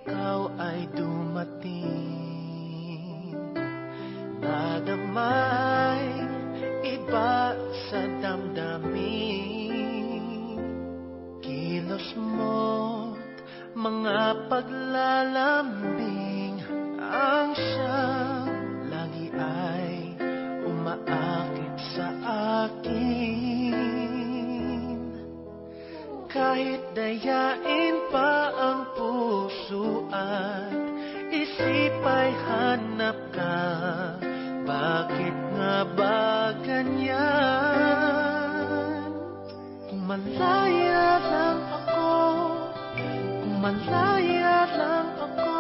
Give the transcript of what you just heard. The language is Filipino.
ikaw ay dumating. Nadamay iba sa damdamin, kilos mo't mga paglalambing, ang siyang lagi ay umaakit sa akin. Kahit dayain pa ang puso at isip ay hanap ka, bakit nga ba ganyan? Kung malaya lang ako, kung malaya lang ako,